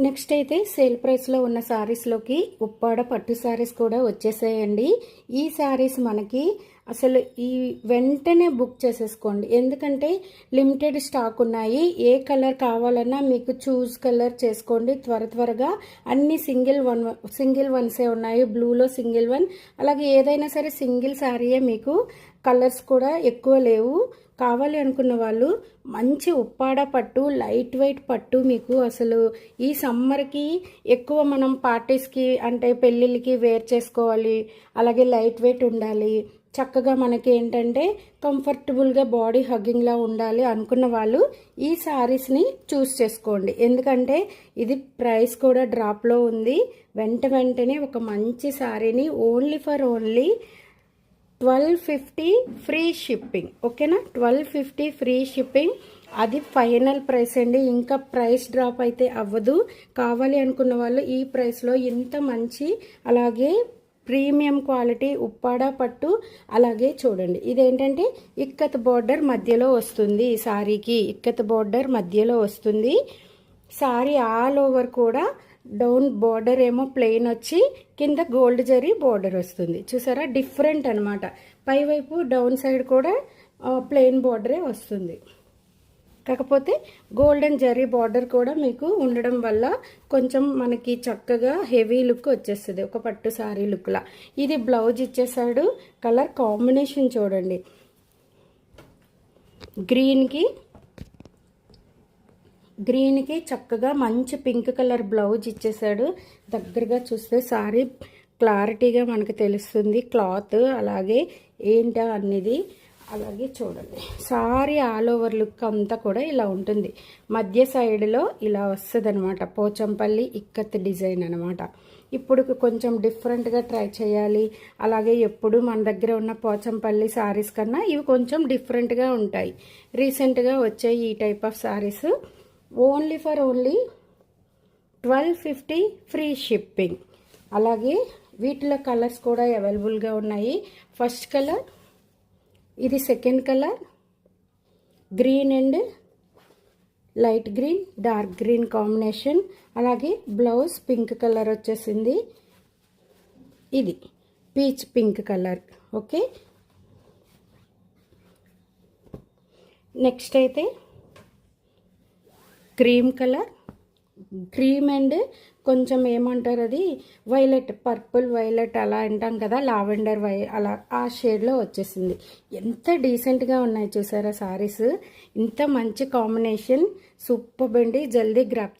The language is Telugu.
నెక్స్ట్ అయితే సేల్ ప్రైస్లో ఉన్న శారీస్లోకి ఉప్పాడ పట్టు శారీస్ కూడా వచ్చేసాయండి. ఈ శారీస్ మనకి అసలు ఈ వెంటనే బుక్ చేసేసుకోండి, ఎందుకంటే లిమిటెడ్ స్టాక్ ఉన్నాయి. ఏ కలర్ కావాలన్నా మీకు చూస్ కలర్ చేసుకోండి. త్వరగా అన్ని సింగిల్ వన్సే ఉన్నాయి. బ్లూలో సింగిల్ వన్, అలాగే ఏదైనా సరే సింగిల్ శారీయే, మీకు కలర్స్ కూడా ఎక్కువ లేవు. కావాలి అనుకున్న వాళ్ళు మంచి ఉప్పాడ పట్టు, లైట్ వెయిట్ పట్టు మీకు అసలు ఈ సమ్మర్కి ఎక్కువ మనం పార్టీస్కి అంటే పెళ్ళిళ్ళకి వేర్ చేసుకోవాలి, అలాగే లైట్ వెయిట్ ఉండాలి, చక్కగా మనకి ఏంటంటే కంఫర్టబుల్గా బాడీ హగ్గింగ్లా ఉండాలి అనుకున్న వాళ్ళు ఈ శారీస్ని చూస్ చేసుకోండి. ఎందుకంటే ఇది ప్రైస్ కూడా డ్రాప్లో ఉంది. వెంటనే ఒక మంచి శారీని ఓన్లీ 1250 ఫ్రీ షిప్పింగ్. ఓకేనా, 1250 ఫ్రీ షిప్పింగ్. అది ఫైనల్ ప్రైస్ అండి, ఇంకా ప్రైస్ డ్రాప్ అయితే అవ్వదు. కావాలి అనుకున్న వాళ్ళు ఈ ప్రైస్లో ఇంత మంచి అలాగే ప్రీమియం క్వాలిటీ ఉప్పాడ పట్టు, అలాగే చూడండి ఇదేంటంటే ఇక్కత్ బోర్డర్ మధ్యలో వస్తుంది. ఈ సారీకి ఇక్కత్ బోర్డర్ మధ్యలో వస్తుంది. సారీ ఆల్ ఓవర్ కూడా డౌన్ బోర్డర్ ఏమో ప్లెయిన్ వచ్చి కింద గోల్డ్ జరీ బోర్డర్ వస్తుంది. చూసారా, డిఫరెంట్ అనమాట. పైవైపు డౌన్ సైడ్ కూడా ప్లెయిన్ బోర్డరే వస్తుంది, కాకపోతే గోల్డెన్ జరీ బార్డర్ కూడా మీకు ఉండడం వల్ల కొంచెం మనకి చక్కగా హెవీ లుక్ వచ్చేస్తుంది, ఒక పట్టు సారీ లుక్లా. ఇది బ్లౌజ్ ఇచ్చేసాడు. కలర్ కాంబినేషన్ చూడండి, గ్రీన్కి చక్కగా మంచి పింక్ కలర్ బ్లౌజ్ ఇచ్చేసాడు. దగ్గరగా చూస్తే సారీ క్లారిటీగా మనకు తెలుస్తుంది క్లాత్, అలాగే ఏంటా అనేది. అలాగే చూడండి సారీ ఆల్ ఓవర్ లుక్ అంతా కూడా ఇలా ఉంటుంది. మధ్య సైడ్లో ఇలా వస్తుంది అనమాట, పోచంపల్లి ఇక్కత్ డిజైన్ అనమాట. ఇప్పుడు కొంచెం డిఫరెంట్గా ట్రై చేయాలి, అలాగే ఎప్పుడు మన దగ్గర ఉన్న పోచంపల్లి శారీస్ కన్నా ఇవి కొంచెం డిఫరెంట్గా ఉంటాయి. రీసెంట్గా వచ్చాయి ఈ type of saris. Only 1250 free shipping. అలాగే వీటిలో కలర్స్ కూడా అవైలబుల్గా ఉన్నాయి. ఫస్ట్ కలర్ ఇది, second colour green and light green, dark green combination. అలాగే బ్లౌజ్ పింక్ కలర్ వచ్చేసింది. ఇది peach pink colour. Okay, next అయితే క్రీమ్ కలర్, క్రీమ్ అండ్ కొంచెం ఏమంటారు అది వైలెట్, పర్పుల్ వైలెట్ అలా అంటాం కదా, లావెండర్ అలా ఆ షేడ్లో వచ్చేసింది. ఎంత డీసెంట్గా ఉన్నాయి చూసారా సారీస్. ఇంత మంచి కాంబినేషన్, సూపర్ అండి. జల్దీ గ్రాప్